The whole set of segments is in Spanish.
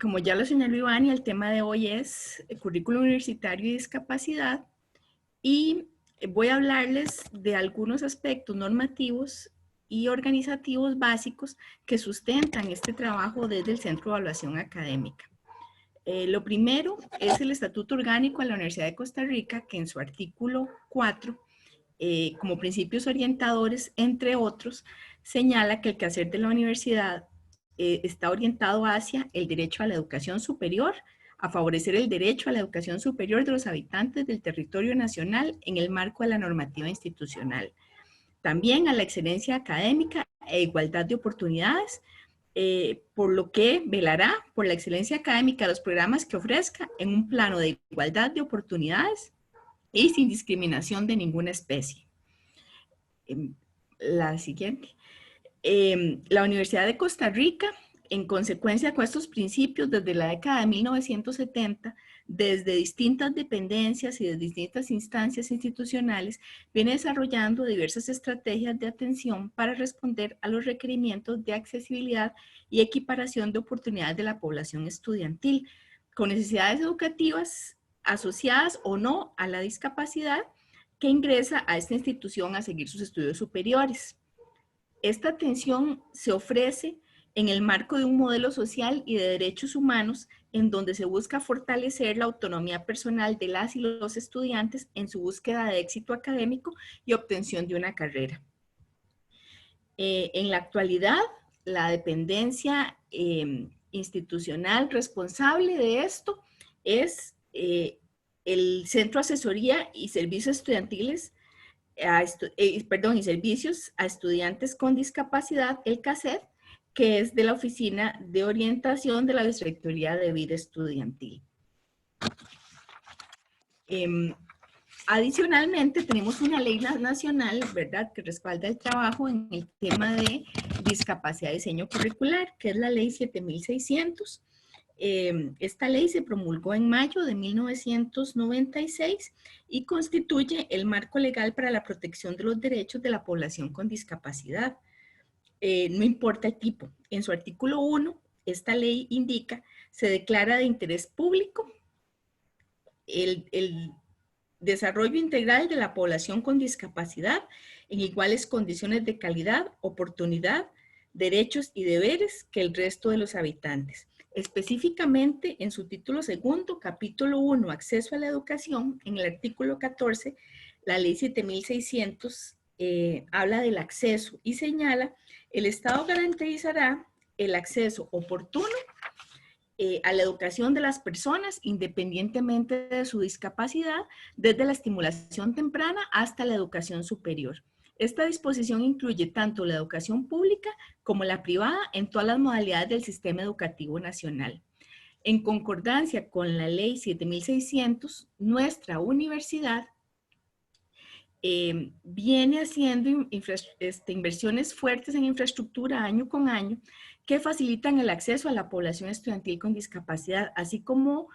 Como ya lo señaló Iván, el tema de hoy es el currículo universitario y discapacidad, y voy a hablarles de algunos aspectos normativos y organizativos básicos que sustentan este trabajo desde el Centro de Evaluación Académica. Lo primero es el Estatuto Orgánico de la Universidad de Costa Rica, que en su artículo 4, como principios orientadores, entre otros, señala que el quehacer de la universidad está orientado hacia el derecho a la educación superior, a favorecer el derecho a la educación superior de los habitantes del territorio nacional en el marco de la normativa institucional. También a la excelencia académica e igualdad de oportunidades, por lo que velará por la excelencia académica de los programas que ofrezca en un plano de igualdad de oportunidades y sin discriminación de ninguna especie. La siguiente. La Universidad de Costa Rica, en consecuencia con estos principios, desde la década de 1970, desde distintas dependencias y de distintas instancias institucionales, viene desarrollando diversas estrategias de atención para responder a los requerimientos de accesibilidad y equiparación de oportunidades de la población estudiantil, con necesidades educativas asociadas o no a la discapacidad, que ingresa a esta institución a seguir sus estudios superiores. Esta atención se ofrece en el marco de un modelo social y de derechos humanos en donde se busca fortalecer la autonomía personal de las y los estudiantes en su búsqueda de éxito académico y obtención de una carrera. En la actualidad, la dependencia institucional responsable de esto es el Centro de Asesoría y Servicios Estudiantiles y servicios a estudiantes con discapacidad, el CASED, que es de la Oficina de Orientación de la Vicerrectoría de Vida Estudiantil. Adicionalmente, tenemos una ley nacional, ¿verdad?, que respalda el trabajo en el tema de discapacidad y diseño curricular, que es la ley 7600. Esta ley se promulgó en mayo de 1996 y constituye el marco legal para la protección de los derechos de la población con discapacidad. No importa el tipo. En su artículo 1, esta ley indica, se declara de interés público el desarrollo integral de la población con discapacidad en iguales condiciones de calidad, oportunidad, derechos y deberes que el resto de los habitantes. Específicamente en su título segundo, capítulo 1, acceso a la educación, en el artículo 14, la ley 7600 habla del acceso y señala, el Estado garantizará el acceso oportuno a la educación de las personas independientemente de su discapacidad, desde la estimulación temprana hasta la educación superior. Esta disposición incluye tanto la educación pública como la privada en todas las modalidades del sistema educativo nacional. En concordancia con la ley 7600, nuestra universidad viene haciendo inversiones fuertes en infraestructura año con año que facilitan el acceso a la población estudiantil con discapacidad, así como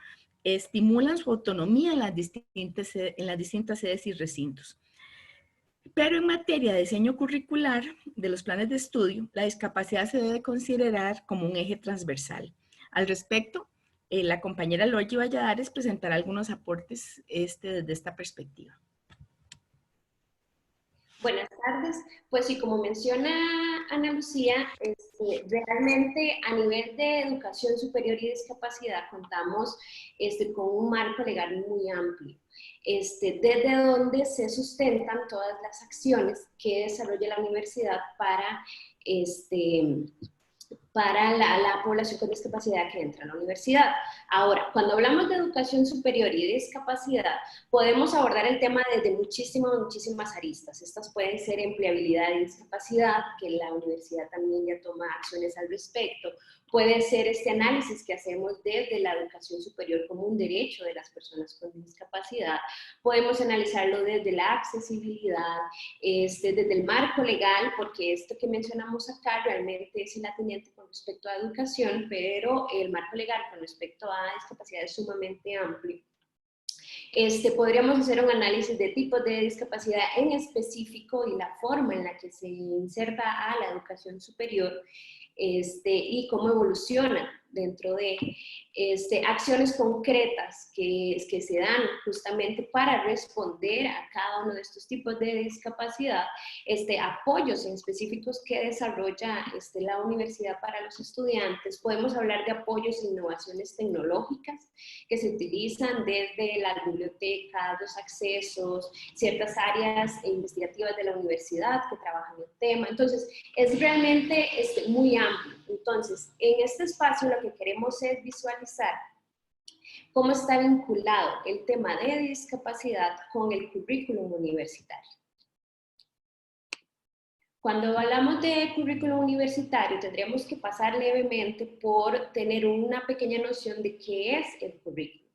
estimulan su autonomía en las distintas sedes y recintos. Pero en materia de diseño curricular de los planes de estudio, la discapacidad se debe considerar como un eje transversal. Al respecto, la compañera Lorgy Valladares presentará algunos aportes desde esta perspectiva. Buenas tardes. Pues sí, como menciona Ana Lucía, realmente a nivel de educación superior y discapacidad contamos con un marco legal muy amplio, desde donde se sustentan todas las acciones que desarrolla la universidad para la población con discapacidad que entra a la universidad. Ahora, cuando hablamos de educación superior y de discapacidad, podemos abordar el tema desde muchísimas aristas. Estas pueden ser empleabilidad y discapacidad, que la universidad también ya toma acciones al respecto. Puede ser este análisis que hacemos desde la educación superior como un derecho de las personas con discapacidad. Podemos analizarlo desde la accesibilidad, desde el marco legal, porque esto que mencionamos acá realmente es el atendiente con respecto a educación, pero el marco legal con respecto a discapacidad es sumamente amplio. Podríamos hacer un análisis de tipos de discapacidad en específico y la forma en la que se inserta a la educación superior y cómo evoluciona dentro de acciones concretas que se dan justamente para responder a cada uno de estos tipos de discapacidad, apoyos en específicos que desarrolla la universidad para los estudiantes. Podemos hablar de apoyos e innovaciones tecnológicas que se utilizan desde las bibliotecas, los accesos, ciertas áreas investigativas de la universidad que trabajan el tema. Entonces, es realmente muy amplio. Entonces, en este espacio lo que queremos es visualizar cómo está vinculado el tema de discapacidad con el currículum universitario. Cuando hablamos de currículum universitario, tendríamos que pasar levemente por tener una pequeña noción de qué es el currículum.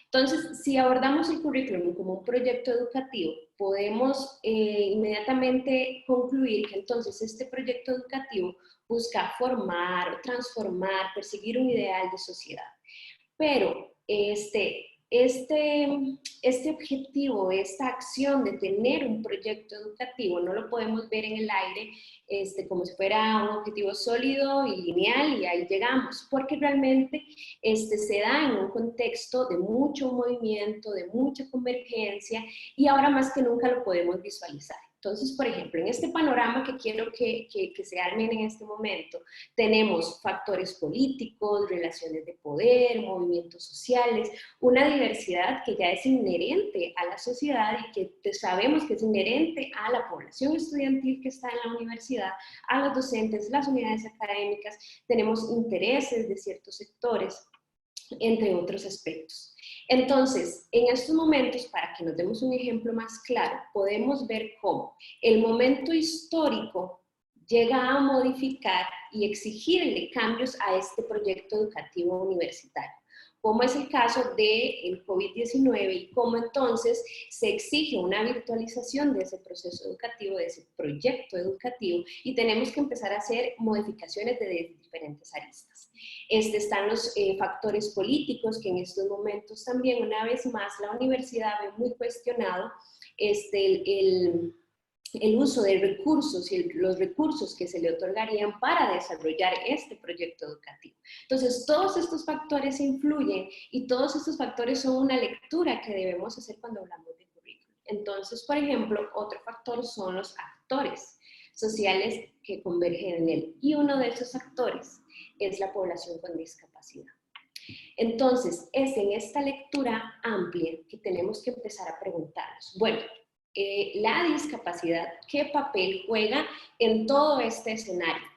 Entonces, si abordamos el currículum como un proyecto educativo, podemos inmediatamente concluir que entonces este proyecto educativo busca formar, transformar, perseguir un ideal de sociedad. Pero este objetivo, esta acción de tener un proyecto educativo, no lo podemos ver en el aire como si fuera un objetivo sólido y lineal y ahí llegamos, porque realmente se da en un contexto de mucho movimiento, de mucha convergencia y ahora más que nunca lo podemos visualizar. Entonces, por ejemplo, en este panorama que quiero que se armen en este momento, tenemos factores políticos, relaciones de poder, movimientos sociales, una diversidad que ya es inherente a la sociedad y que sabemos que es inherente a la población estudiantil que está en la universidad, a los docentes, las unidades académicas, tenemos intereses de ciertos sectores, entre otros aspectos. Entonces, en estos momentos, para que nos demos un ejemplo más claro, podemos ver cómo el momento histórico llega a modificar y exigirle cambios a este proyecto educativo universitario, como es el caso del COVID-19 y cómo entonces se exige una virtualización de ese proceso educativo, de ese proyecto educativo, y tenemos que empezar a hacer modificaciones de diferentes aristas. Están los factores políticos que en estos momentos también, una vez más, la universidad ve muy cuestionado el uso de recursos y los recursos que se le otorgarían para desarrollar este proyecto educativo. Entonces, todos estos factores influyen y todos estos factores son una lectura que debemos hacer cuando hablamos de currículum. Entonces, por ejemplo, otro factor son los actores sociales que convergen en él. Y uno de esos actores es la población con discapacidad. Entonces, es en esta lectura amplia que tenemos que empezar a preguntarnos, bueno, la discapacidad, ¿qué papel juega en todo este escenario?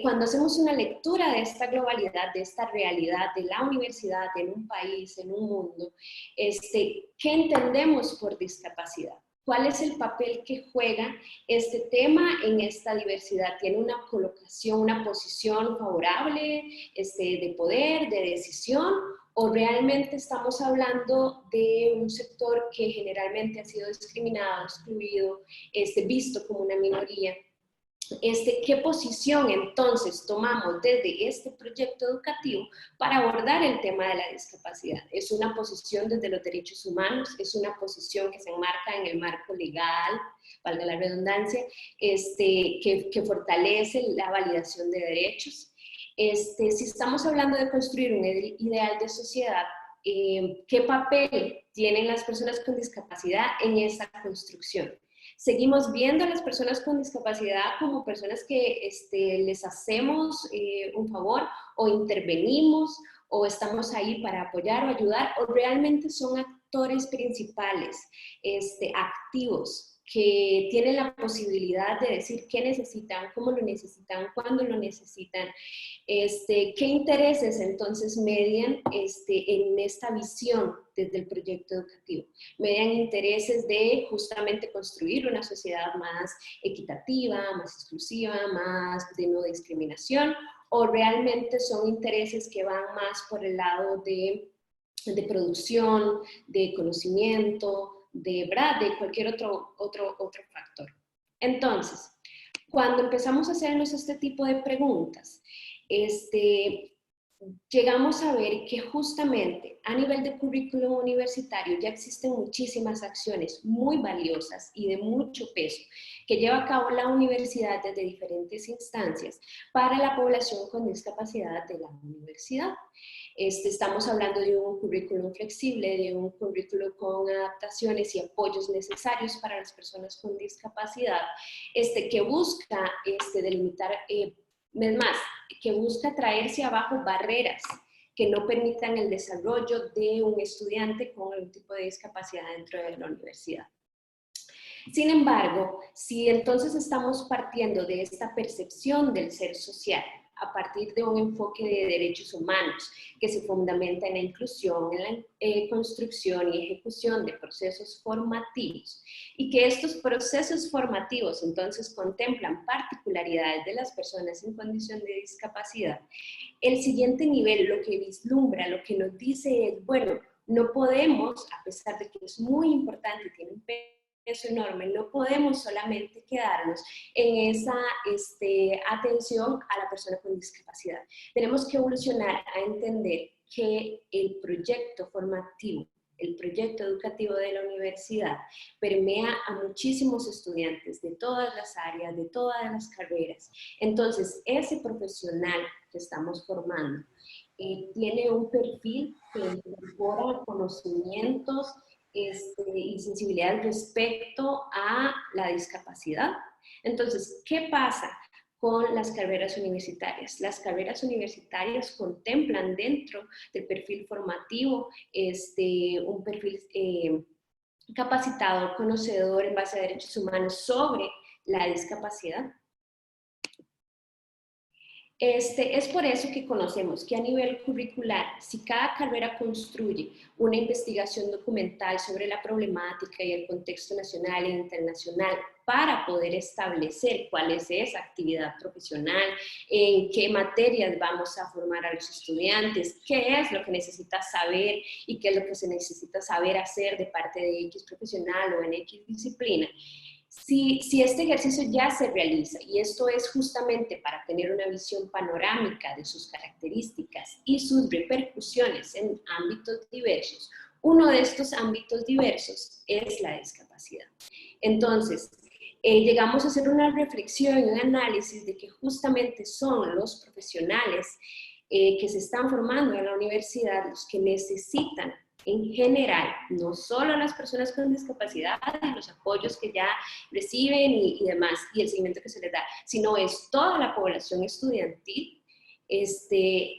Cuando hacemos una lectura de esta globalidad, de esta realidad de la universidad en un país, en un mundo, ¿qué entendemos por discapacidad? ¿Cuál es el papel que juega este tema en esta diversidad? ¿Tiene una colocación, una posición favorable de poder, de decisión? ¿O realmente estamos hablando de un sector que generalmente ha sido discriminado, excluido, visto como una minoría? ¿Qué posición entonces tomamos desde este proyecto educativo para abordar el tema de la discapacidad? ¿Es una posición desde los derechos humanos? ¿Es una posición que se enmarca en el marco legal, valga la redundancia, que fortalece la validación de derechos? Si estamos hablando de construir un ideal de sociedad, ¿qué papel tienen las personas con discapacidad en esa construcción? Seguimos viendo a las personas con discapacidad como personas que les hacemos un favor o intervenimos o estamos ahí para apoyar o ayudar o realmente son actores principales, activos, que tienen la posibilidad de decir qué necesitan, cómo lo necesitan, cuándo lo necesitan, qué intereses entonces median en esta visión desde el proyecto educativo. Median intereses de justamente construir una sociedad más equitativa, más exclusiva, más de no discriminación, o realmente son intereses que van más por el lado de producción, de conocimiento, de cualquier otro factor. Entonces, cuando empezamos a hacernos este tipo de preguntas, llegamos a ver que justamente a nivel de currículum universitario ya existen muchísimas acciones muy valiosas y de mucho peso que lleva a cabo la universidad desde diferentes instancias para la población con discapacidad de la universidad. Estamos hablando de un currículum flexible, de un currículum con adaptaciones y apoyos necesarios para las personas con discapacidad, que busca delimitar, es más, que busca traerse abajo barreras que no permitan el desarrollo de un estudiante con algún tipo de discapacidad dentro de la universidad. Sin embargo, si entonces estamos partiendo de esta percepción del ser social, a partir de un enfoque de derechos humanos que se fundamenta en la inclusión, en la construcción y ejecución de procesos formativos, y que estos procesos formativos entonces contemplan particularidades de las personas en condición de discapacidad, el siguiente nivel lo que vislumbra, lo que nos dice es, bueno, no podemos, a pesar de que es muy importante, tiene un peso enorme, no podemos solamente quedarnos en esa atención a la persona con discapacidad. Tenemos que evolucionar a entender que el proyecto formativo, el proyecto educativo de la universidad permea a muchísimos estudiantes de todas las áreas, de todas las carreras. Entonces, ese profesional que estamos formando tiene un perfil que incorpora conocimientos y sensibilidad respecto a la discapacidad. Entonces, ¿qué pasa con las carreras universitarias? Las carreras universitarias contemplan dentro del perfil formativo un perfil capacitador, conocedor en base a derechos humanos sobre la discapacidad. Es por eso que conocemos que a nivel curricular, si cada carrera construye una investigación documental sobre la problemática y el contexto nacional e internacional para poder establecer cuál es esa actividad profesional, en qué materias vamos a formar a los estudiantes, qué es lo que necesita saber y qué es lo que se necesita saber hacer de parte de X profesional o en X disciplina. Si este ejercicio ya se realiza, y esto es justamente para tener una visión panorámica de sus características y sus repercusiones en ámbitos diversos, uno de estos ámbitos diversos es la discapacidad. Entonces, llegamos a hacer una reflexión y un análisis de que justamente son los profesionales que se están formando en la universidad los que necesitan en general, no solo las personas con discapacidad y los apoyos que ya reciben y demás, y el seguimiento que se les da, sino es toda la población estudiantil,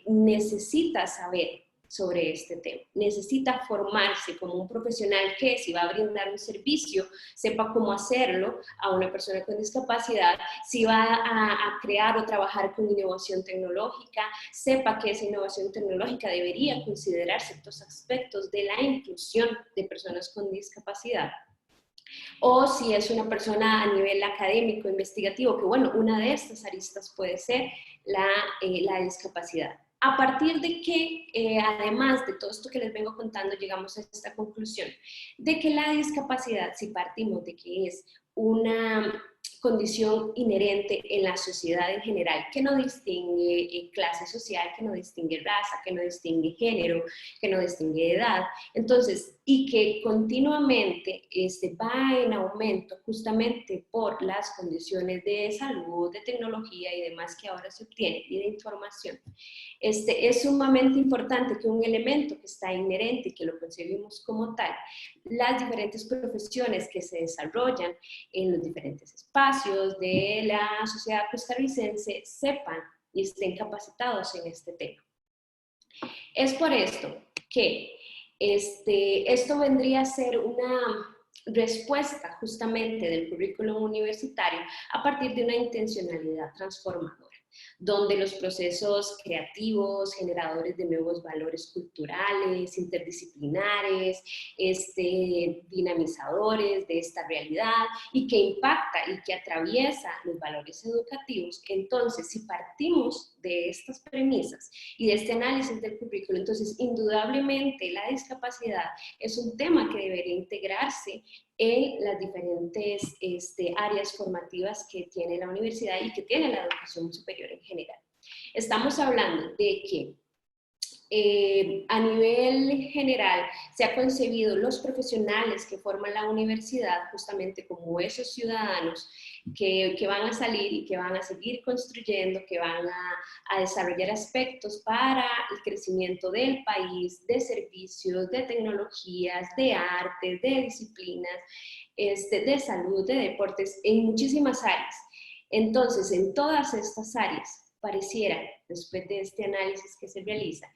necesita saber sobre este tema, necesita formarse como un profesional que si va a brindar un servicio, sepa cómo hacerlo a una persona con discapacidad, si va a crear o trabajar con innovación tecnológica, sepa que esa innovación tecnológica debería considerar ciertos aspectos de la inclusión de personas con discapacidad. O si es una persona a nivel académico, investigativo, que bueno, una de estas aristas puede ser la discapacidad. A partir de que, además de todo esto que les vengo contando, llegamos a esta conclusión de que la discapacidad, si partimos de que es una condición inherente en la sociedad en general, que no distingue clase social, que no distingue raza, que no distingue género, que no distingue edad, entonces, y que continuamente va en aumento justamente por las condiciones de salud, de tecnología y demás que ahora se obtiene, y de información. Es sumamente importante que un elemento que está inherente y que lo concebimos como tal, las diferentes profesiones que se desarrollan en los diferentes espacios de la sociedad costarricense sepan y estén capacitados en este tema. Es por esto que esto vendría a ser una respuesta justamente del currículum universitario a partir de una intencionalidad transformadora, donde los procesos creativos, generadores de nuevos valores culturales, interdisciplinares, dinamizadores de esta realidad y que impacta y que atraviesa los valores educativos. Entonces, si partimos de estas premisas y de este análisis del currículo, entonces indudablemente la discapacidad es un tema que debería integrarse en las diferentes áreas formativas que tiene la universidad y que tiene la educación superior en general. Estamos hablando de que a nivel general, se ha concebido los profesionales que forman la universidad justamente como esos ciudadanos que van a salir y que van a seguir construyendo, que van a desarrollar aspectos para el crecimiento del país, de servicios, de tecnologías, de artes, de disciplinas, de salud, de deportes, en muchísimas áreas. Entonces, en todas estas áreas, pareciera, después de este análisis que se realiza,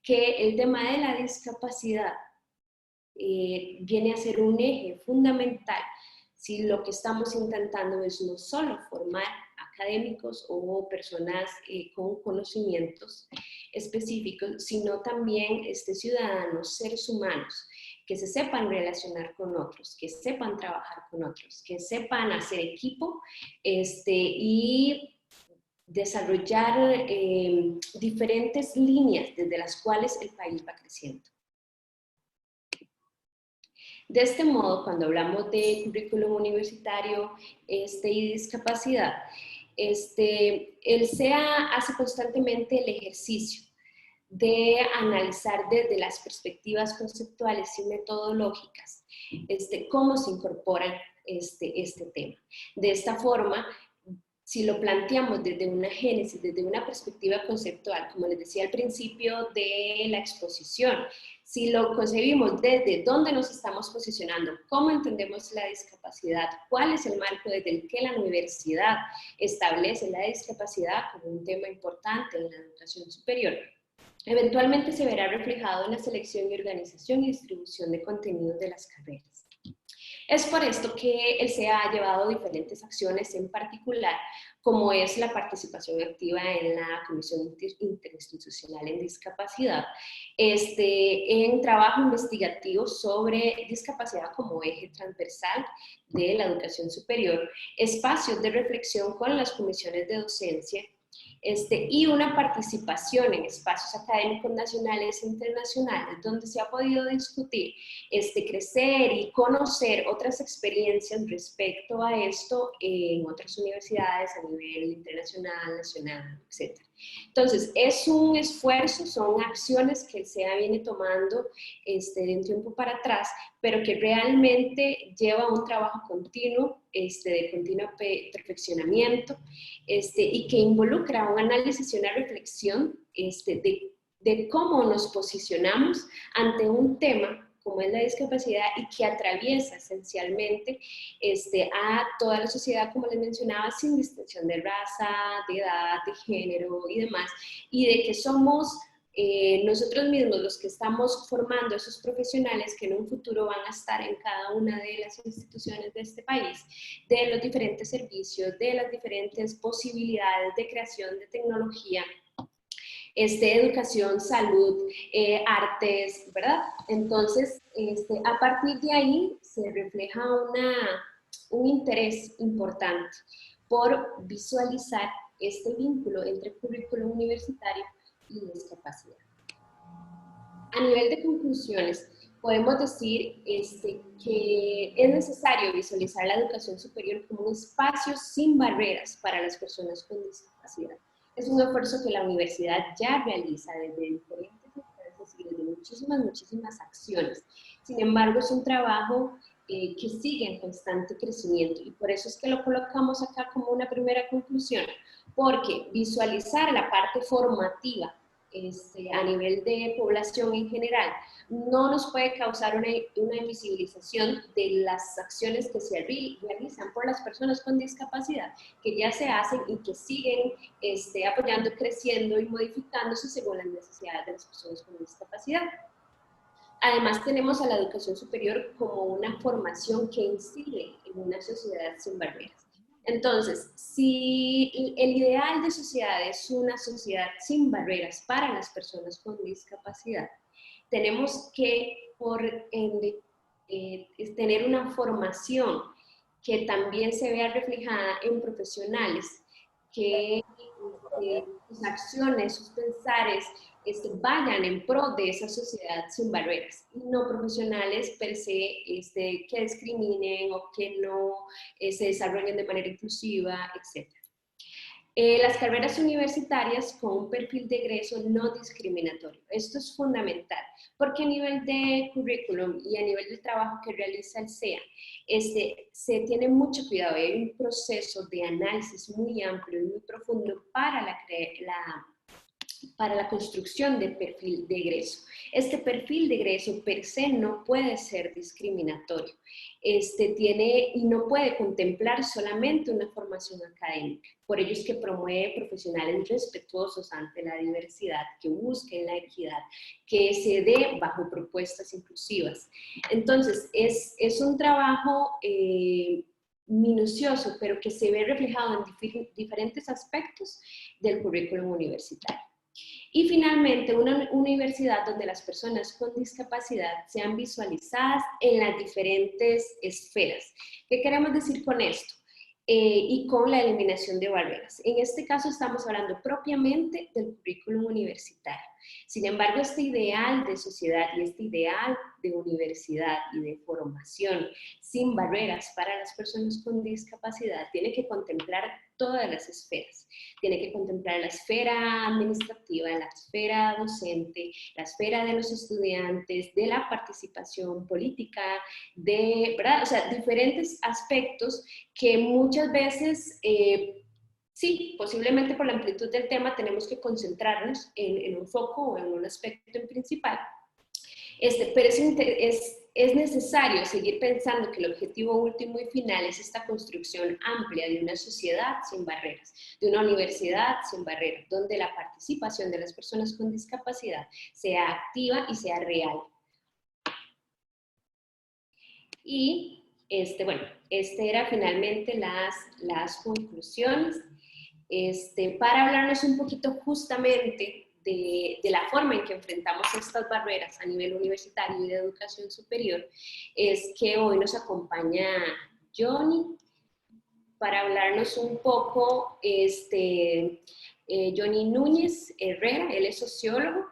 que el tema de la discapacidad viene a ser un eje fundamental si lo que estamos intentando es no solo formar académicos o personas con conocimientos específicos, sino también ciudadanos, seres humanos, que se sepan relacionar con otros, que sepan trabajar con otros, que sepan hacer equipo y desarrollar diferentes líneas desde las cuales el país va creciendo. De este modo, cuando hablamos de currículum universitario y discapacidad, el SEA hace constantemente el ejercicio de analizar desde las perspectivas conceptuales y metodológicas cómo se incorpora este tema. De esta forma, si lo planteamos desde una génesis, desde una perspectiva conceptual, como les decía al principio de la exposición, si lo concebimos desde dónde nos estamos posicionando, cómo entendemos la discapacidad, cuál es el marco desde el que la universidad establece la discapacidad como un tema importante en la educación superior, eventualmente se verá reflejado en la selección y organización y distribución de contenidos de las carreras. Es por esto que el SEA ha llevado diferentes acciones, en particular, como es la participación activa en la Comisión Interinstitucional en Discapacidad, en trabajo investigativo sobre discapacidad como eje transversal de la educación superior, espacios de reflexión con las comisiones de docencia, y una participación en espacios académicos nacionales e internacionales donde se ha podido discutir, crecer y conocer otras experiencias respecto a esto en otras universidades a nivel internacional, nacional, etc. Entonces, es un esfuerzo, son acciones que el SEA viene tomando de un tiempo para atrás, pero que realmente lleva un trabajo continuo, de continuo perfeccionamiento, y que involucra un análisis y una reflexión de cómo nos posicionamos ante un tema como es la discapacidad y que atraviesa esencialmente a toda la sociedad, como les mencionaba, sin distinción de raza, de edad, de género y demás, y de que somos nosotros mismos los que estamos formando esos profesionales que en un futuro van a estar en cada una de las instituciones de este país, de los diferentes servicios, de las diferentes posibilidades de creación de tecnología, educación, salud, artes, ¿verdad? Entonces, a partir de ahí se refleja un interés importante por visualizar este vínculo entre currículo universitario y discapacidad. A nivel de conclusiones, podemos decir que es necesario visualizar la educación superior como un espacio sin barreras para las personas con discapacidad. Es un esfuerzo que la universidad ya realiza desde diferentes instancias y desde muchísimas acciones. Sin embargo, es un trabajo que sigue en constante crecimiento y por eso es que lo colocamos acá como una primera conclusión, porque visualizar la parte formativa a nivel de población en general, no nos puede causar una invisibilización de las acciones que se realizan por las personas con discapacidad, que ya se hacen y que siguen apoyando, creciendo y modificándose según las necesidades de las personas con discapacidad. Además, tenemos a la educación superior como una formación que incide en una sociedad sin barreras. Entonces, si el ideal de sociedad es una sociedad sin barreras para las personas con discapacidad, tenemos que tener una formación que también se vea reflejada en profesionales, que sus acciones, sus pensares vayan en pro de esa sociedad sin barreras, y no profesionales per se que discriminen o que no se desarrollen de manera inclusiva, etc. Las carreras universitarias con un perfil de egreso no discriminatorio. Esto es fundamental, porque a nivel de currículum y a nivel del trabajo que realiza el SEA, se tiene mucho cuidado. Hay un proceso de análisis muy amplio y muy profundo para la construcción del perfil de egreso. Este perfil de egreso per se no puede ser discriminatorio. Y no puede contemplar solamente una formación académica. Por ello es que promueve profesionales respetuosos ante la diversidad, que busquen la equidad, que se dé bajo propuestas inclusivas. Entonces, es un trabajo minucioso, pero que se ve reflejado en diferentes aspectos del currículum universitario. Y finalmente, una universidad donde las personas con discapacidad sean visualizadas en las diferentes esferas. ¿Qué queremos decir con esto? Y con la eliminación de barreras. En este caso estamos hablando propiamente del currículum universitario. Sin embargo, este ideal de sociedad y este ideal de universidad y de formación sin barreras para las personas con discapacidad tiene que contemplar todas las esferas. Tiene que contemplar la esfera administrativa, la esfera docente, la esfera de los estudiantes, de la participación política, ¿verdad? O sea, diferentes aspectos que muchas veces, sí, posiblemente por la amplitud del tema tenemos que concentrarnos en un foco o en un aspecto en principal. Pero es necesario seguir pensando que el objetivo último y final es esta construcción amplia de una sociedad sin barreras, de una universidad sin barreras, donde la participación de las personas con discapacidad sea activa y sea real. Y bueno, era finalmente las conclusiones. Para hablarnos un poquito justamente de la forma en que enfrentamos estas barreras a nivel universitario y de educación superior, es que hoy nos acompaña Johnny para hablarnos un poco, Johnny Núñez Herrera, él es sociólogo,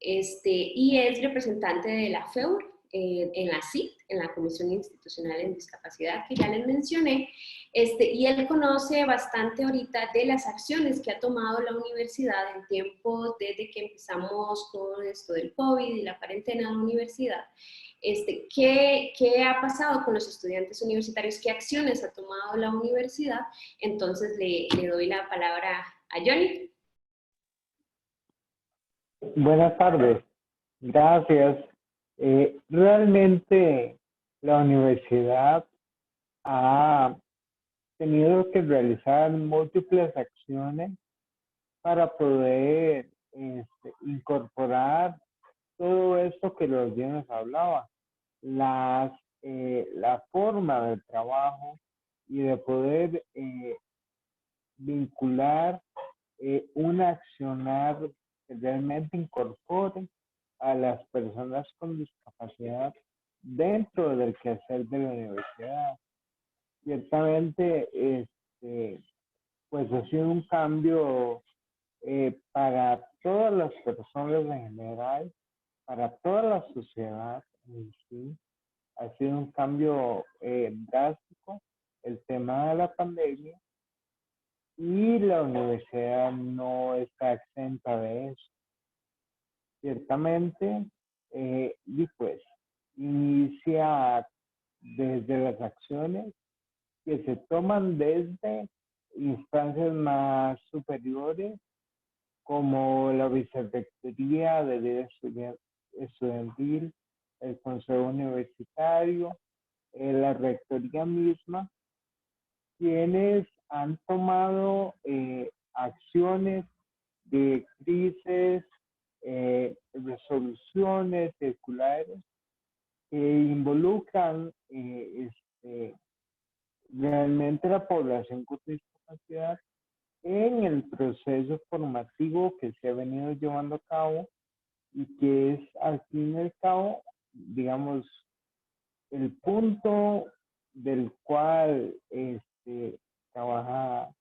y es representante de la FEUR, en la CIT, en la Comisión Institucional en Discapacidad, que ya les mencioné, y él conoce bastante ahorita de las acciones que ha tomado la universidad en tiempos desde que empezamos con esto del COVID y la cuarentena en la universidad. ¿Qué ha pasado con los estudiantes universitarios? ¿Qué acciones ha tomado la universidad? Entonces le doy la palabra a Johnny. Buenas tardes, gracias. Realmente la universidad ha tenido que realizar múltiples acciones para poder incorporar todo esto que los bienes hablaba, la forma de trabajo y de poder vincular un accionar que realmente incorpore a las personas con discapacidad dentro del quehacer de la universidad. Ciertamente, pues ha sido un cambio para todas las personas en general, para toda la sociedad en sí. Ha sido un cambio drástico el tema de la pandemia y la universidad no está exenta de eso. Ciertamente, y pues inicia desde las acciones que se toman desde instancias más superiores, como la Vicerrectoría de Vida Estudiantil, el Consejo Universitario, la Rectoría misma, quienes han tomado acciones de crisis, resoluciones circulares que involucran realmente la población con discapacidad en el proceso formativo que se ha venido llevando a cabo y que es al fin y al cabo, digamos, el punto del cual trabaja,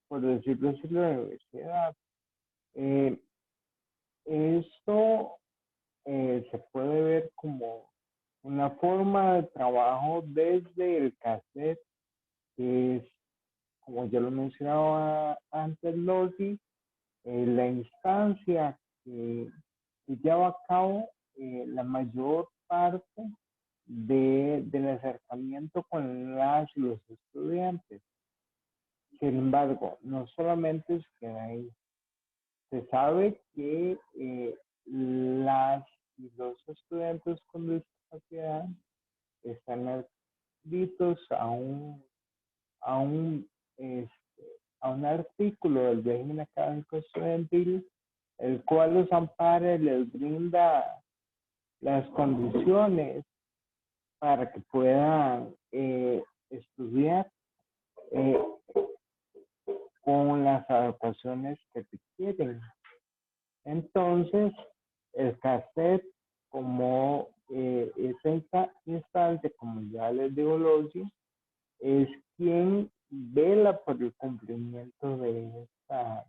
por decirlo así, la universidad. Esto se puede ver como una forma de trabajo desde el cassette, que es como ya lo mencionaba antes, Lodi, la instancia que lleva a cabo la mayor parte del acercamiento con las y los estudiantes. Sin embargo, no solamente es que ahí se sabe que las y los estudiantes con discapacidad están adscritos a un, este, a un artículo del régimen académico estudiantil, el cual los ampara y les brinda las condiciones para que puedan estudiar eh, con las adaptaciones que requieren. Entonces, el CASET, como esa instancia, como ya les digo, Logi, es quien vela por el cumplimiento de esta,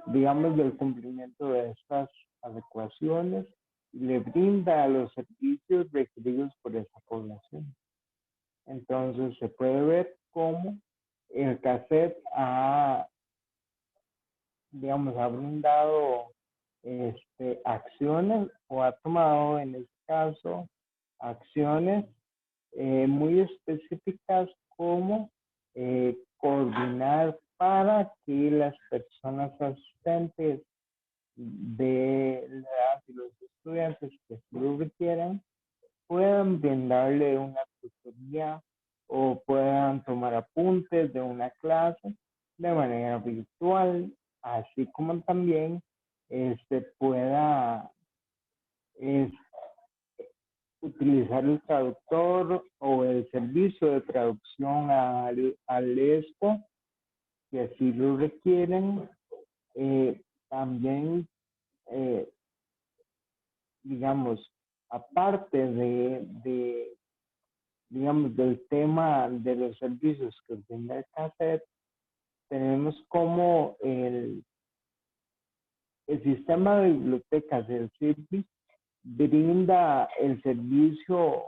digamos, del cumplimiento de estas adecuaciones y le brinda los servicios requeridos por esa población. Entonces, se puede ver cómo el CASET digamos, ha brindado acciones o ha tomado en este caso acciones muy específicas como coordinar para que las personas asistentes de la edad y los estudiantes que lo requieran puedan brindarle una tutoría o puedan tomar apuntes de una clase de manera virtual, así como también pueda es, utilizar el traductor o el servicio de traducción al ESCO, si así lo requieren. También, digamos, aparte digamos, del tema de los servicios que brinda el CASET, tenemos como el sistema de bibliotecas del CIRBI brinda el servicio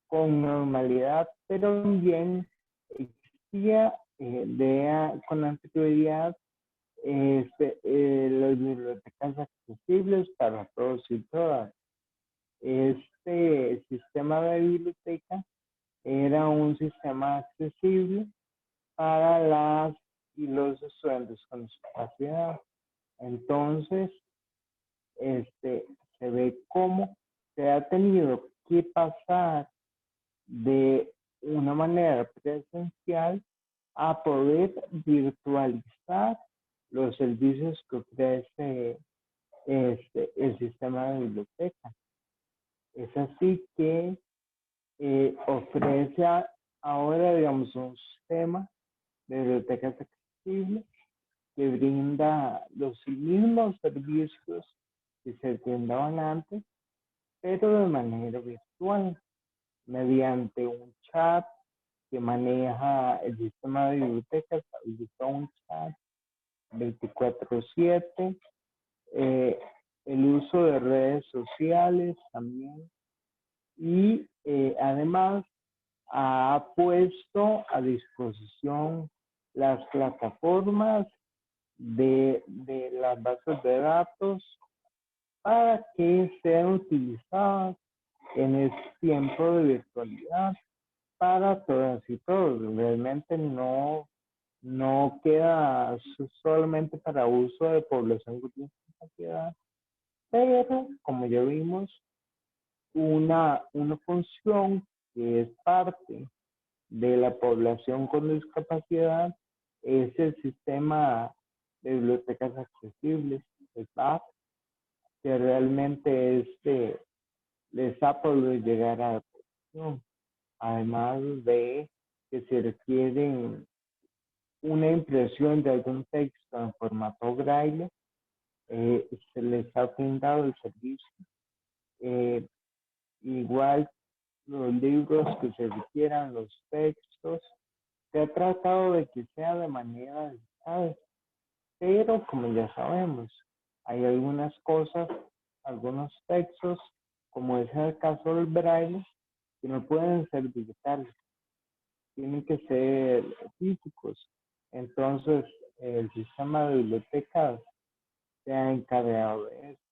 con normalidad, pero también existía con anterioridad las bibliotecas accesibles para todos y todas. Este sistema de biblioteca era un sistema accesible para las y los estudiantes con discapacidad. Entonces, se ve cómo se ha tenido que pasar de una manera presencial a poder virtualizar los servicios que ofrece el sistema de biblioteca. Es así que ofrece ahora, digamos, un sistema de bibliotecas accesibles que brinda los mismos servicios que se brindaban antes, pero de manera virtual, mediante un chat que maneja el sistema de bibliotecas, habilita un chat 24/7, el uso de redes sociales también, y además ha puesto a disposición las plataformas de las bases de datos para que sean utilizadas en este tiempo de virtualidad para todas y todos. Realmente no queda solamente para uso de población con discapacidad, pero como ya vimos, una función que es parte de la población con discapacidad es el sistema de bibliotecas accesibles, el PAC, que realmente les ha podido llegar a la población. Además de que se requieren una impresión de algún texto en formato braille, se les ha brindado el servicio. Igual los libros que se requieran, los textos, se ha tratado de que sea de manera digital, pero como ya sabemos, hay algunas cosas, algunos textos, como es el caso del braille, que no pueden ser digitales. tienen que ser físicos. Entonces, el sistema de bibliotecas se ha encargado de eso.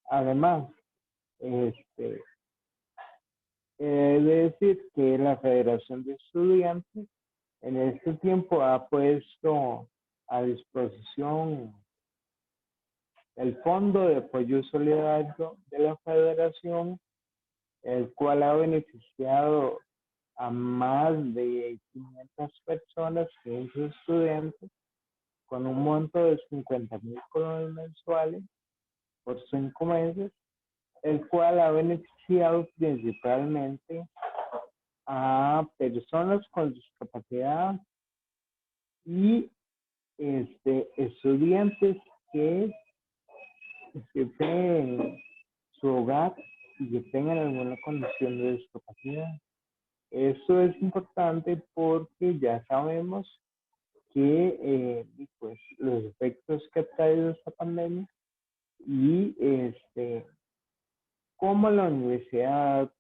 Además, este, he de decir que la Federación de Estudiantes en este tiempo ha puesto a disposición el Fondo de Apoyo Solidario de la Federación, el cual ha beneficiado a más de 500 personas, 500 estudiantes, con un monto de 50,000 colones mensuales por 5 meses, el cual ha beneficiado principalmente a personas con discapacidad y estudiantes que estén su hogar y que tengan alguna condición de discapacidad. Esto es importante porque ya sabemos que pues, los efectos que ha traído esta pandemia y cómo la universidad ha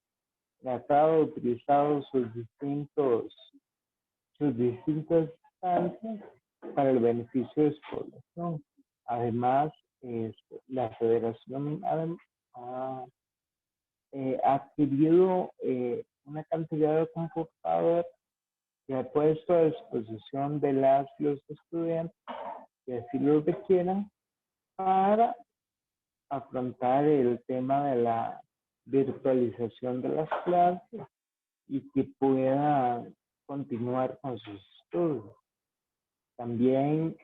tratado, utilizado sus distintas instancias para el beneficio de su población. Además, la federación ha adquirido una cantidad de computadores que ha puesto a disposición de los estudiantes que así lo requieran para afrontar el tema de la virtualización de las clases y que puedan continuar con sus estudios. También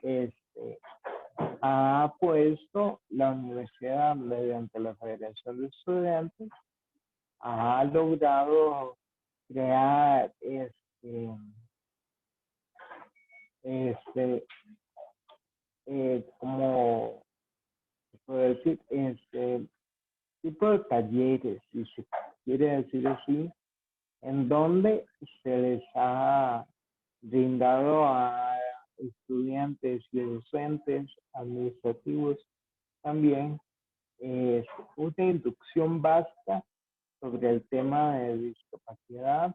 ha puesto la universidad mediante la Federación de Estudiantes, ha logrado crear como se puede decir, tipo de talleres, si se quiere decir así, en donde se les ha brindado a estudiantes y docentes administrativos también una inducción básica sobre el tema de discapacidad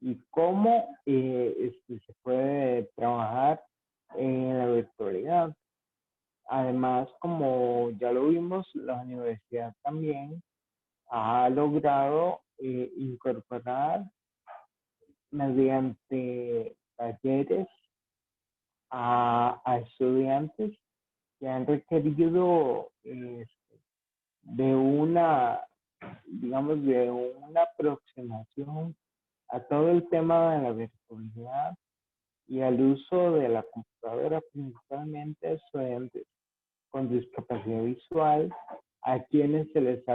y cómo se puede trabajar en la virtualidad. Además, como ya lo vimos, la universidad también ha logrado incorporar mediante talleres a estudiantes que han requerido de una, digamos, de una aproximación a todo el tema de la virtualidad y al uso de la computadora, principalmente a estudiantes con discapacidad visual, a quienes se les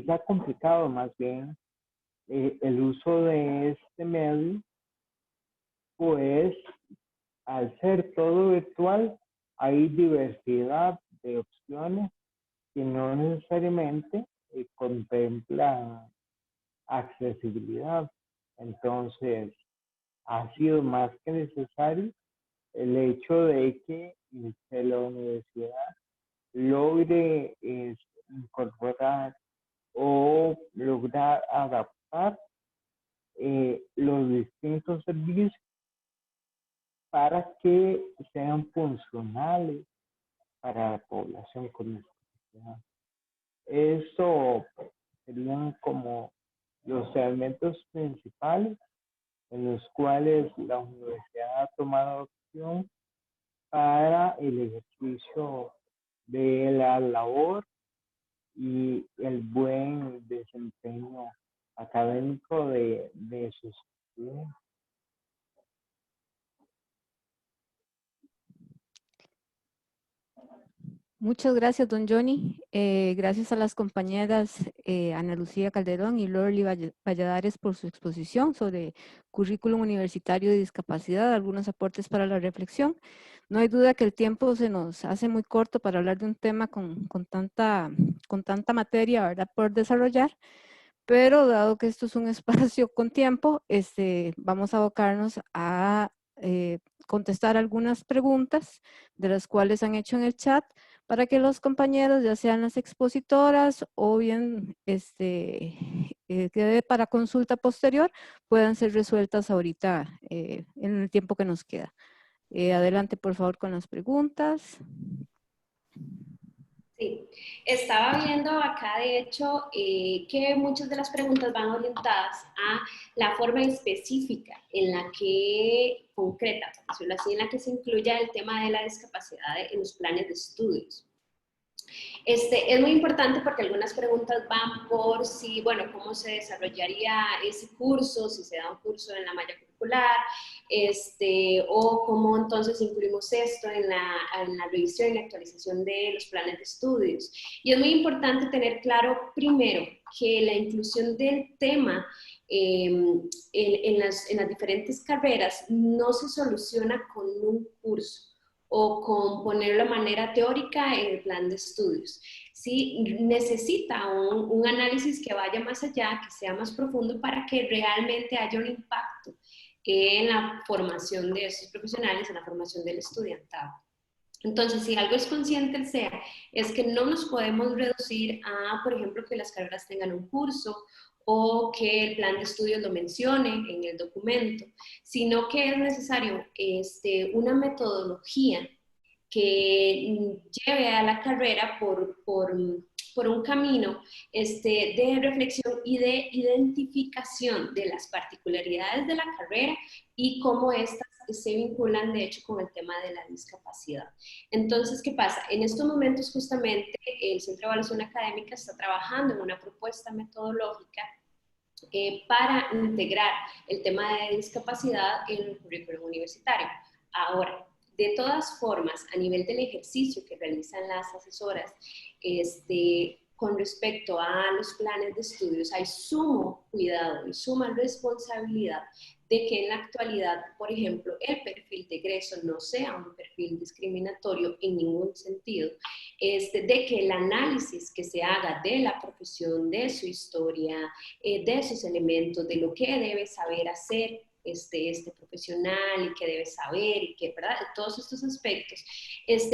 ha complicado más bien el uso de este medio, pues al ser todo virtual hay diversidad de opciones que no necesariamente contemplan accesibilidad. Entonces, ha sido más que necesario el hecho de que la universidad logre incorporar o lograr adaptar los distintos servicios para que sean funcionales para la población con discapacidad. Eso serían como los elementos principales en los cuales la universidad ha tomado acción para el ejercicio de la labor y el buen desempeño académico de sus estudiantes. Muchas gracias, don Johnny. Gracias a las compañeras Ana Lucía Calderón y Lorly Valladares por su exposición sobre currículum universitario de discapacidad, algunos aportes para la reflexión. No hay duda que el tiempo se nos hace muy corto para hablar de un tema con tanta materia, ¿verdad?, por desarrollar, pero dado que esto es un espacio con tiempo, vamos a abocarnos a contestar algunas preguntas de las cuales han hecho en el chat, para que los compañeros, ya sean las expositoras o bien quede para consulta posterior puedan ser resueltas ahorita en el tiempo que nos queda. Adelante, por favor, con las preguntas. Sí, estaba viendo acá, de hecho, que muchas de las preguntas van orientadas a la forma específica en la que, concreta, por decirlo así, en la que se incluya el tema de la discapacidad en los planes de estudios. Es muy importante porque algunas preguntas van por si, bueno, cómo se desarrollaría ese curso, si se da un curso en la malla curricular, o cómo entonces incluimos esto en la revisión y la actualización de los planes de estudios. Y es muy importante tener claro, primero, que la inclusión del tema en las diferentes carreras no se soluciona con un curso o con ponerlo de manera teórica en el plan de estudios. Sí, necesita un análisis que vaya más allá, que sea más profundo para que realmente haya un impacto en la formación de estos profesionales, en la formación del estudiantado. Entonces, si algo es consciente el SEA, es que no nos podemos reducir a, por ejemplo, que las carreras tengan un curso o que el plan de estudios lo mencione en el documento, sino que es necesario una metodología que lleve a la carrera por un camino de reflexión y de identificación de las particularidades de la carrera y cómo estas se vinculan de hecho con el tema de la discapacidad. Entonces, ¿qué pasa? En estos momentos justamente el Centro de Evaluación Académica está trabajando en una propuesta metodológica para integrar el tema de discapacidad en el currículum universitario. Ahora, de todas formas, a nivel del ejercicio que realizan las asesoras, con respecto a los planes de estudios, hay sumo cuidado y suma responsabilidad de que en la actualidad, por ejemplo, el perfil de egreso no sea un perfil discriminatorio en ningún sentido, de que el análisis que se haga de la profesión, de su historia, de sus elementos, de lo que debe saber hacer este profesional y que debe saber y que, ¿verdad? Todos estos aspectos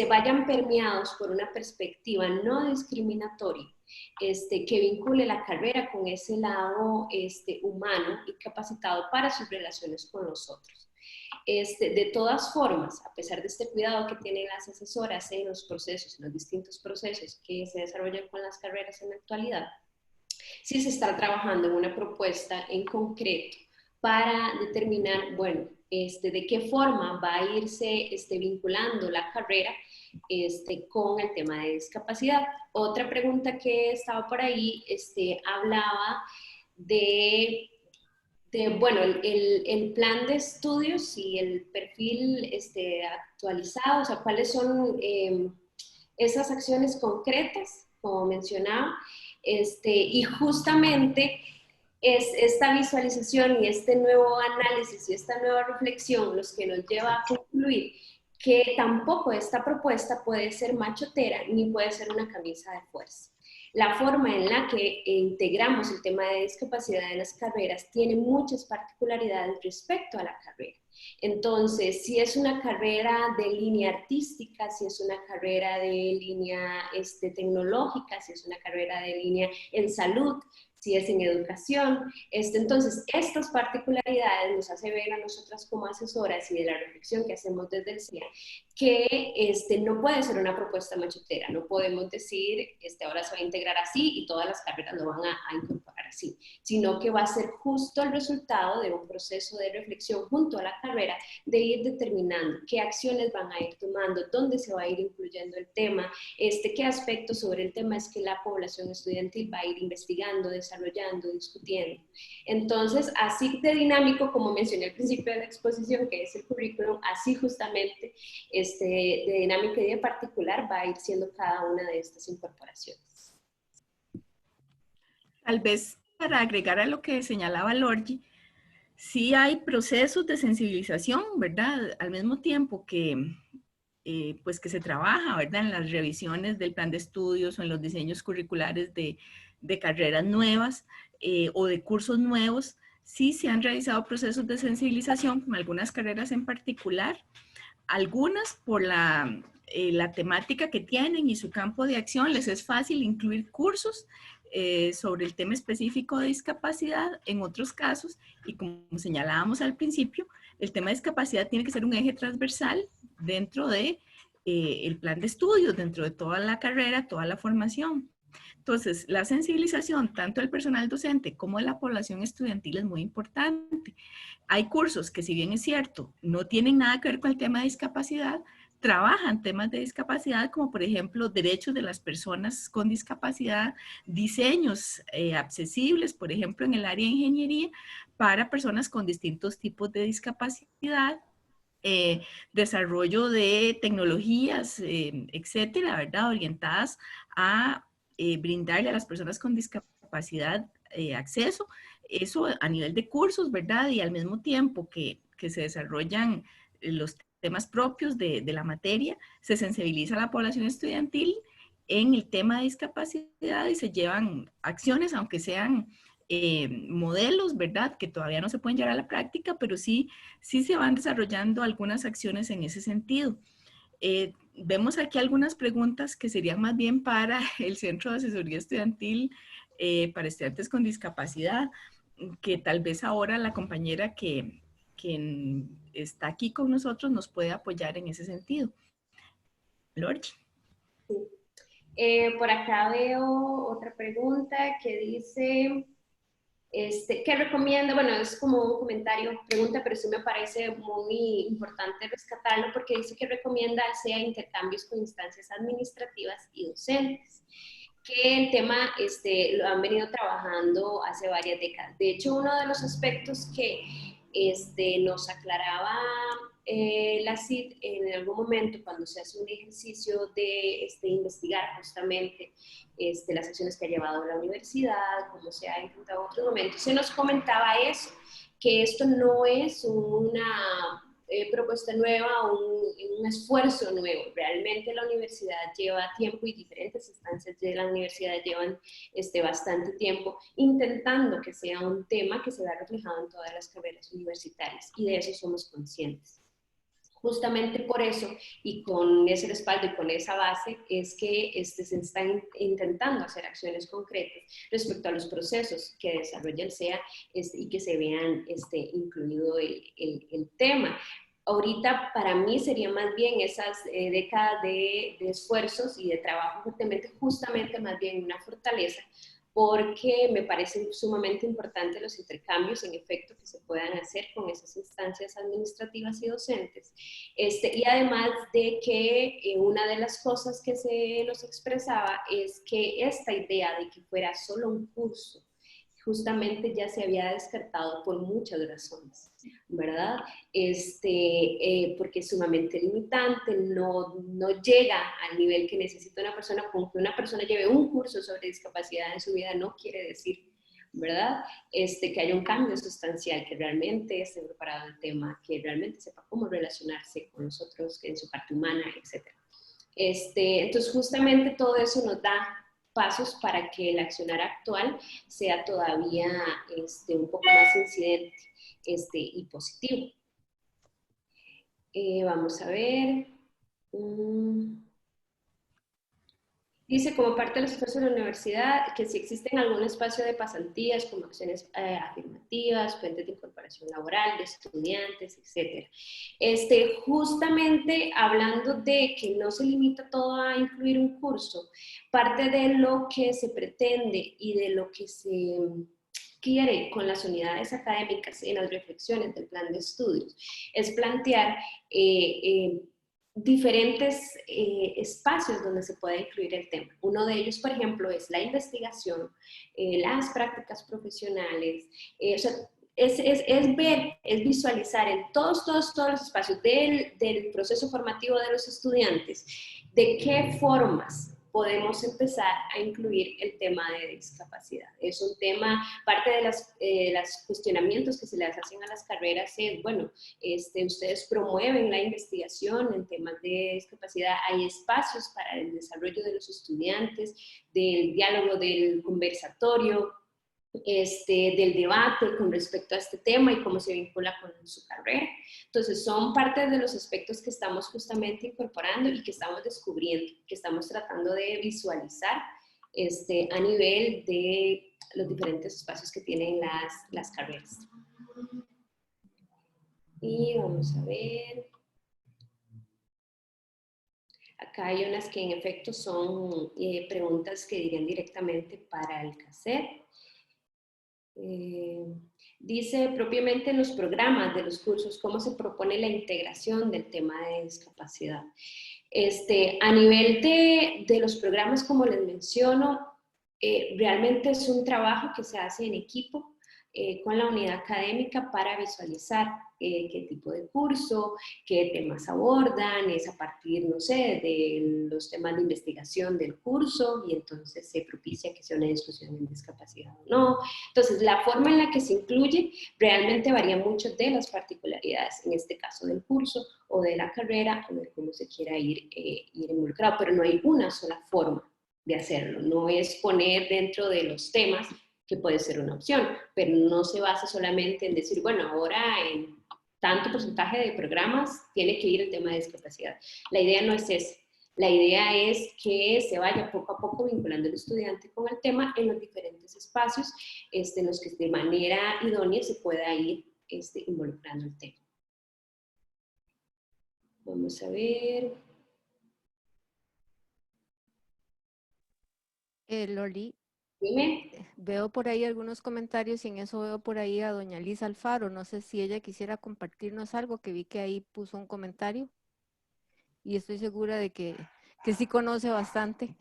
vayan permeados por una perspectiva no discriminatoria, que vincule la carrera con ese lado humano y capacitado para sus relaciones con los otros. De todas formas, a pesar de este cuidado que tienen las asesoras en los procesos, en los distintos procesos que se desarrollan con las carreras en la actualidad, sí se está trabajando en una propuesta en concreto para determinar, bueno, de qué forma va a irse vinculando la carrera con el tema de discapacidad. Otra pregunta que estaba por ahí hablaba de bueno, el plan de estudios y el perfil actualizado, o sea, cuáles son esas acciones concretas, como mencionaba, y justamente es esta visualización y este nuevo análisis y esta nueva reflexión los que nos lleva a concluir que tampoco esta propuesta puede ser machotera ni puede ser una camisa de fuerza. La forma en la que integramos el tema de discapacidad en las carreras tiene muchas particularidades respecto a la carrera. Entonces, si es una carrera de línea artística, si es una carrera de línea tecnológica, si es una carrera de línea en salud, si es en educación. Entonces, estas particularidades nos hace ver a nosotras como asesoras y de la reflexión que hacemos desde el CIA, que no puede ser una propuesta machotera, no podemos decir, ahora se va a integrar así y todas las carreras lo van a incorporar así, sino que va a ser justo el resultado de un proceso de reflexión junto a la carrera, de ir determinando qué acciones van a ir tomando, dónde se va a ir incluyendo el tema, qué aspectos sobre el tema es que la población estudiantil va a ir investigando, desarrollando, discutiendo. Entonces, así de dinámico, como mencioné al principio de la exposición, que es el currículum, así justamente de dinámica y de particular va a ir siendo cada una de estas incorporaciones. Tal vez para agregar a lo que señalaba Lorgi, sí hay procesos de sensibilización, ¿verdad? Al mismo tiempo que pues que se trabaja, ¿verdad? En las revisiones del plan de estudios o en los diseños curriculares de carreras nuevas o de cursos nuevos, sí se han realizado procesos de sensibilización con algunas carreras en particular, algunas por la temática que tienen y su campo de acción, les es fácil incluir cursos sobre el tema específico de discapacidad. En otros casos, y como señalábamos al principio, el tema de discapacidad tiene que ser un eje transversal dentro de el plan de estudios, dentro de toda la carrera, toda la formación. Entonces, la sensibilización tanto del personal docente como de la población estudiantil es muy importante. Hay cursos que, si bien es cierto, no tienen nada que ver con el tema de discapacidad, trabajan temas de discapacidad, como por ejemplo derechos de las personas con discapacidad, diseños accesibles, por ejemplo en el área de ingeniería, para personas con distintos tipos de discapacidad, desarrollo de tecnologías, etcétera, ¿verdad? Orientadas a brindarle a las personas con discapacidad acceso, eso a nivel de cursos, ¿verdad? Y al mismo tiempo que se desarrollan los temas propios de la materia, se sensibiliza a la población estudiantil en el tema de discapacidad y se llevan acciones, aunque sean modelos, ¿verdad? Que todavía no se pueden llevar a la práctica, pero sí se van desarrollando algunas acciones en ese sentido. Vemos aquí algunas preguntas que serían más bien para el Centro de Asesoría Estudiantil para estudiantes con discapacidad, que tal vez ahora la compañera que está aquí con nosotros nos puede apoyar en ese sentido. Lorchi. Sí. Por acá veo otra pregunta que dice... ¿qué recomienda? Bueno, es como un comentario, pregunta, pero sí me parece muy importante rescatarlo porque dice que recomienda sea intercambios con instancias administrativas y docentes, que el tema lo han venido trabajando hace varias décadas. De hecho, uno de los aspectos que nos aclaraba la CID en algún momento cuando se hace un ejercicio de investigar justamente las acciones que ha llevado la universidad, cómo se ha intentado en otros momentos, se nos comentaba eso, que esto no es una propuesta nueva, un esfuerzo nuevo. Realmente la universidad lleva tiempo y diferentes instancias de la universidad llevan bastante tiempo intentando que sea un tema que se vea reflejado en todas las carreras universitarias y de eso somos conscientes. Justamente por eso y con ese respaldo y con esa base es que se están intentando hacer acciones concretas respecto a los procesos que desarrolla el SEA y que se vean incluido el tema. Ahorita para mí sería más bien esas décadas de esfuerzos y de trabajo fuertemente, justamente más bien una fortaleza, porque me parecen sumamente importantes los intercambios en efecto que se puedan hacer con esas instancias administrativas y docentes. Y además de que una de las cosas que se nos expresaba es que esta idea de que fuera solo un curso justamente ya se había descartado por muchas razones, ¿verdad? Porque es sumamente limitante, no llega al nivel que necesita una persona. Con que una persona lleve un curso sobre discapacidad en su vida no quiere decir, ¿verdad? Que haya un cambio sustancial, que realmente esté preparado el tema, que realmente sepa cómo relacionarse con los otros en su parte humana, etc. Entonces, justamente todo eso nos da pasos para que el accionar actual sea todavía un poco más incidente y positivo. Vamos a ver. Dice, como parte de los esfuerzos de la universidad, que si existen algún espacio de pasantías, como acciones afirmativas, fuentes de incorporación laboral, de estudiantes, etc. Justamente hablando de que no se limita todo a incluir un curso, parte de lo que se pretende y de lo que se quiere con las unidades académicas en las reflexiones del plan de estudios es plantear diferentes espacios donde se puede incluir el tema. Uno de ellos, por ejemplo, es la investigación, las prácticas profesionales, o sea, es ver, es visualizar en todos los espacios del proceso formativo de los estudiantes de qué formas podemos empezar a incluir el tema de discapacidad. Es un tema, parte de los cuestionamientos que se les hacen a las carreras es, bueno, ustedes promueven la investigación en temas de discapacidad, hay espacios para el desarrollo de los estudiantes, del diálogo, del conversatorio, del debate con respecto a este tema y cómo se vincula con su carrera. Entonces, son parte de los aspectos que estamos justamente incorporando y que estamos descubriendo, que estamos tratando de visualizar a nivel de los diferentes espacios que tienen las carreras. Y vamos a ver. Acá hay unas que en efecto son preguntas que dirían directamente para el CACET. Dice propiamente en los programas de los cursos, ¿cómo se propone la integración del tema de discapacidad? A nivel de los programas, como les menciono, realmente es un trabajo que se hace en equipo con la unidad académica para visualizar qué tipo de curso, qué temas abordan, es a partir, no sé, de los temas de investigación del curso y entonces se propicia que sea una discusión en discapacidad o no. Entonces, la forma en la que se incluye realmente varía mucho de las particularidades, en este caso del curso o de la carrera o de cómo se quiera ir involucrado, pero no hay una sola forma de hacerlo, no es poner dentro de los temas que puede ser una opción, pero no se basa solamente en decir, bueno, ahora en tanto porcentaje de programas tiene que ir el tema de discapacidad. La idea no es esa. La idea es que se vaya poco a poco vinculando al estudiante con el tema en los diferentes espacios en los que de manera idónea se pueda ir involucrando el tema. Vamos a ver. Loli, Dime. veo por ahí algunos comentarios y en eso veo por ahí a doña Liz Alfaro. No sé si ella quisiera compartirnos algo, que vi que ahí puso un comentario y estoy segura de que sí conoce bastante.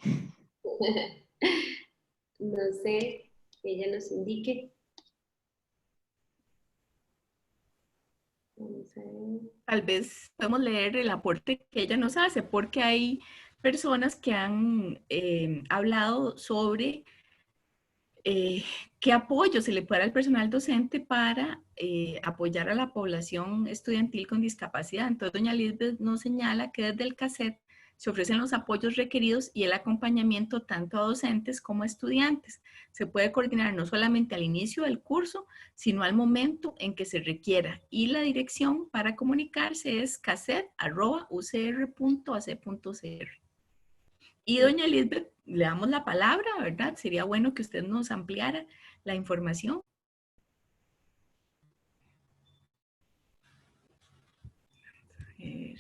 No sé, que ella nos indique. Vamos a ver. Tal vez podemos leer el aporte que ella nos hace, porque hay personas que han hablado sobre qué apoyo se le puede dar al personal docente para apoyar a la población estudiantil con discapacidad. Entonces, doña Lisbeth nos señala que desde el CACET se ofrecen los apoyos requeridos y el acompañamiento tanto a docentes como a estudiantes. Se puede coordinar no solamente al inicio del curso, sino al momento en que se requiera. Y la dirección para comunicarse es cacet@ucr.ac.cr. Y doña Lisbeth, le damos la palabra, ¿verdad? Sería bueno que usted nos ampliara la información. A ver.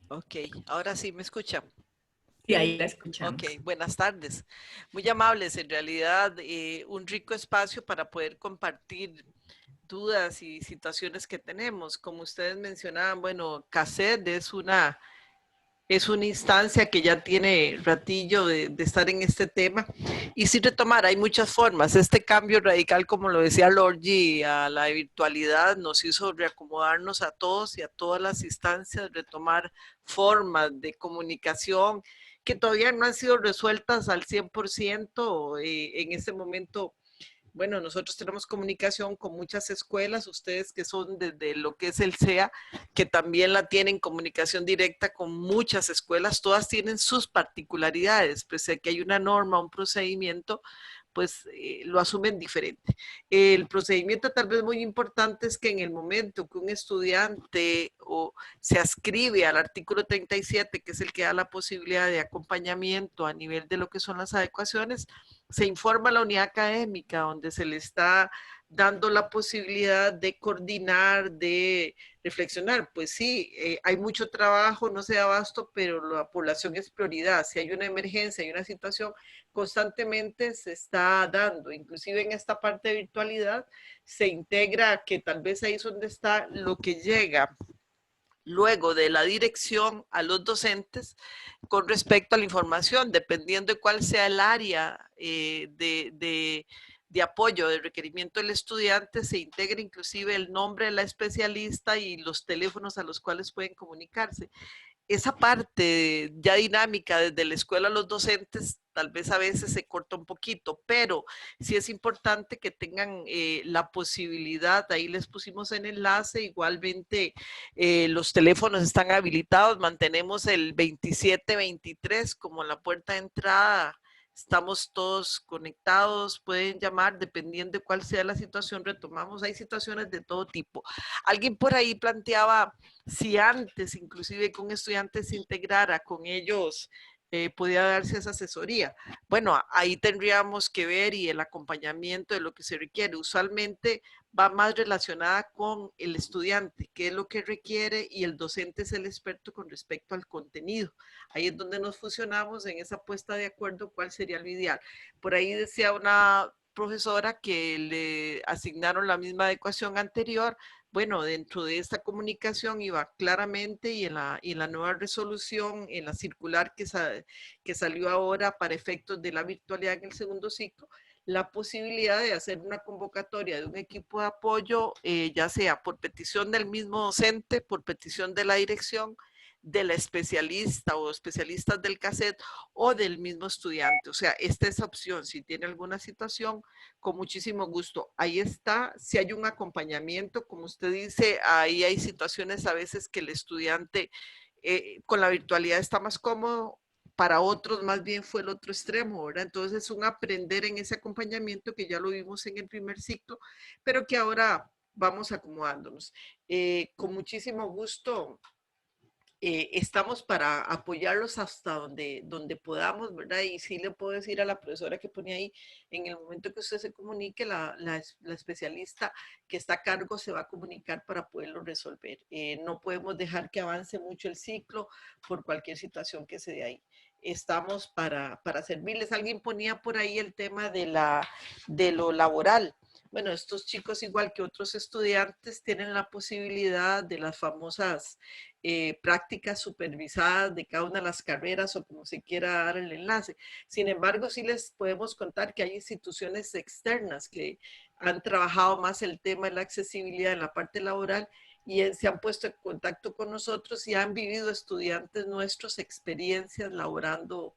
Ok, ahora sí me escucha. Sí, ahí la escuchamos. Ok, buenas tardes. Muy amables, en realidad un rico espacio para poder compartir dudas y situaciones que tenemos. Como ustedes mencionaban, bueno, CACET es una instancia que ya tiene ratillo de estar en este tema. Y sin retomar, hay muchas formas. Este cambio radical, como lo decía Lorgi, a la virtualidad nos hizo reacomodarnos a todos y a todas las instancias, retomar formas de comunicación que todavía no han sido resueltas al 100%. En este momento, bueno, nosotros tenemos comunicación con muchas escuelas, ustedes que son desde lo que es el CEA, que también la tienen comunicación directa con muchas escuelas, todas tienen sus particularidades, pese a que hay una norma, un procedimiento, pues lo asumen diferente. El procedimiento tal vez muy importante es que en el momento que un estudiante se ascribe al artículo 37, que es el que da la posibilidad de acompañamiento a nivel de lo que son las adecuaciones, se informa a la unidad académica donde se le está dando la posibilidad de coordinar, de reflexionar. Pues sí, hay mucho trabajo, no se da abasto, pero la población es prioridad. Si hay una emergencia, hay una situación, constantemente se está dando. Inclusive en esta parte de virtualidad se integra, que tal vez ahí es donde está lo que llega luego de la dirección a los docentes con respecto a la información, dependiendo de cuál sea el área de apoyo, de requerimiento del estudiante, se integra inclusive el nombre de la especialista y los teléfonos a los cuales pueden comunicarse. Esa parte ya dinámica desde la escuela a los docentes tal vez a veces se corta un poquito, pero sí es importante que tengan la posibilidad, ahí les pusimos en enlace, igualmente los teléfonos están habilitados, mantenemos el 2723 como la puerta de entrada estamos todos conectados, pueden llamar, dependiendo de cuál sea la situación, retomamos, hay situaciones de todo tipo. Alguien por ahí planteaba si antes, inclusive con estudiantes se integrara con ellos, podía darse esa asesoría. Bueno, ahí tendríamos que ver y el acompañamiento de lo que se requiere. Usualmente va más relacionada con el estudiante, qué es lo que requiere, y el docente es el experto con respecto al contenido. Ahí es donde nos fusionamos en esa puesta de acuerdo cuál sería lo ideal. Por ahí decía una profesora que le asignaron la misma adecuación anterior. Bueno, dentro de esta comunicación iba claramente y en la nueva resolución, en la circular que salió ahora para efectos de la virtualidad en el segundo ciclo, la posibilidad de hacer una convocatoria de un equipo de apoyo, ya sea por petición del mismo docente, por petición de la dirección, de la especialista o especialistas del cassette o del mismo estudiante. O sea, esta es opción. Si tiene alguna situación, con muchísimo gusto. Ahí está. Si hay un acompañamiento, como usted dice, ahí hay situaciones a veces que el estudiante con la virtualidad está más cómodo. Para otros más bien fue el otro extremo, ¿verdad? Entonces es un aprender en ese acompañamiento que ya lo vimos en el primer ciclo, pero que ahora vamos acomodándonos. Con muchísimo gusto estamos para apoyarlos hasta donde podamos, ¿verdad? Y sí le puedo decir a la profesora que pone ahí, en el momento que usted se comunique, la especialista que está a cargo se va a comunicar para poderlo resolver. No podemos dejar que avance mucho el ciclo por cualquier situación que se dé ahí. Estamos para servirles. Alguien ponía por ahí el tema de lo laboral. Bueno, estos chicos, igual que otros estudiantes, tienen la posibilidad de las famosas prácticas supervisadas de cada una de las carreras o como se quiera dar el enlace. Sin embargo, sí les podemos contar que hay instituciones externas que han trabajado más el tema de la accesibilidad en la parte laboral y se han puesto en contacto con nosotros y han vivido estudiantes nuestros experiencias laborando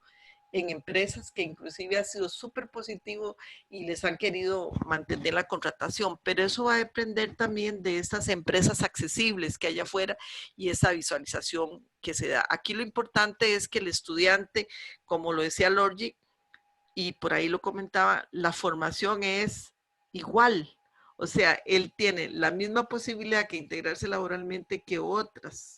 en empresas que inclusive ha sido súper positivo y les han querido mantener la contratación, pero eso va a depender también de estas empresas accesibles que hay afuera y esa visualización que se da. Aquí lo importante es que el estudiante, como lo decía Lorgi, y por ahí lo comentaba, la formación es igual. O sea, él tiene la misma posibilidad que integrarse laboralmente que otros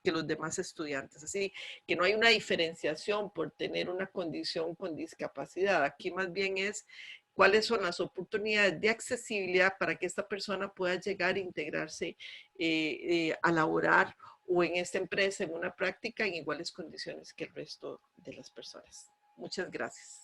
que los demás estudiantes. Así que no hay una diferenciación por tener una condición con discapacidad. Aquí más bien es cuáles son las oportunidades de accesibilidad para que esta persona pueda llegar a integrarse a laborar o en esta empresa en una práctica en iguales condiciones que el resto de las personas. Muchas gracias.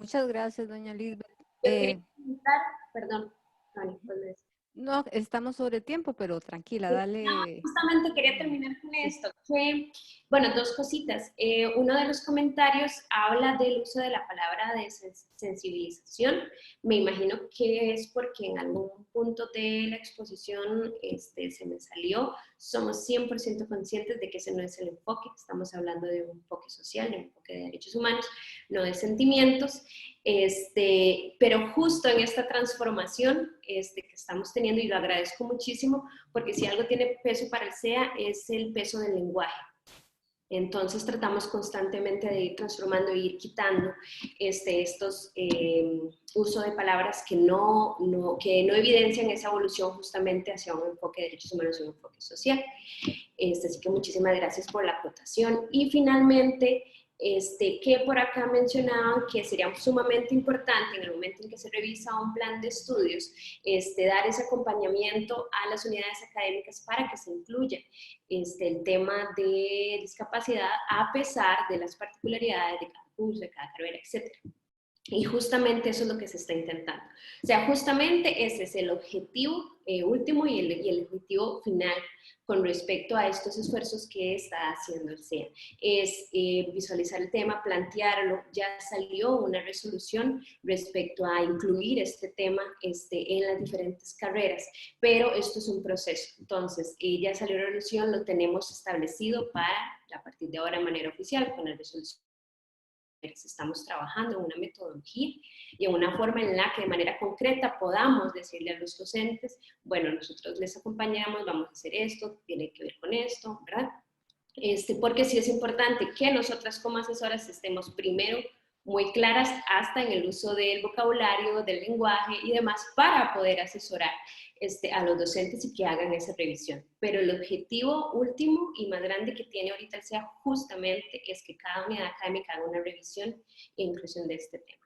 Muchas gracias, doña Lisbeth. Yo quería preguntar, perdón, Fanny, pues No, estamos sobre tiempo, pero tranquila, dale. no, justamente quería terminar con esto. Que, bueno, dos cositas. Uno de los comentarios habla del uso de la palabra de sensibilización. Me imagino que es porque en algún punto de la exposición se me salió. Somos 100% conscientes de que ese no es el enfoque. Estamos hablando de un enfoque social, de un enfoque de derechos humanos, no de sentimientos. Pero justo en esta transformación que estamos teniendo, y lo agradezco muchísimo, porque si algo tiene peso para el SEA es el peso del lenguaje. Entonces tratamos constantemente de ir transformando e ir quitando estos uso de palabras que no evidencian esa evolución justamente hacia un enfoque de derechos humanos y un enfoque social. Así que muchísimas gracias por la acotación. Y finalmente, que por acá mencionaban que sería sumamente importante en el momento en que se revisa un plan de estudios, dar ese acompañamiento a las unidades académicas para que se incluya el tema de discapacidad a pesar de las particularidades de cada curso, de cada carrera, etc. Y justamente eso es lo que se está intentando. O sea, justamente ese es el objetivo último y el objetivo final con respecto a estos esfuerzos que está haciendo el SEA. Es visualizar el tema, plantearlo. Ya salió una resolución respecto a incluir este tema en las diferentes carreras, pero esto es un proceso. Entonces, ya salió la resolución, lo tenemos establecido para, a partir de ahora, de manera oficial, con la resolución. Estamos trabajando en una metodología y en una forma en la que de manera concreta podamos decirle a los docentes, bueno, nosotros les acompañamos, vamos a hacer esto, tiene que ver con esto, ¿verdad? porque sí es importante que nosotras como asesoras estemos primero muy claras hasta en el uso del vocabulario, del lenguaje y demás para poder asesorar a los docentes y que hagan esa revisión. Pero el objetivo último y más grande que tiene ahorita el SEA justamente es que cada unidad académica haga una revisión e inclusión de este tema.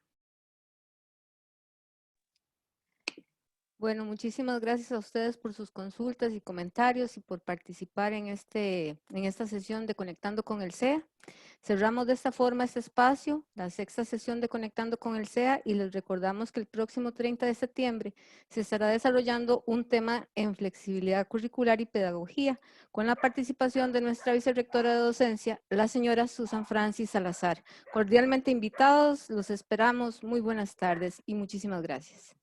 Bueno, muchísimas gracias a ustedes por sus consultas y comentarios y por participar en esta sesión de Conectando con el SEA. Cerramos de esta forma este espacio, la sexta sesión de Conectando con el SEA, y les recordamos que el próximo 30 de septiembre se estará desarrollando un tema en flexibilidad curricular y pedagogía, con la participación de nuestra vicerrectora de docencia, la señora Susan Francis Salazar. Cordialmente invitados, los esperamos. Muy buenas tardes y muchísimas gracias.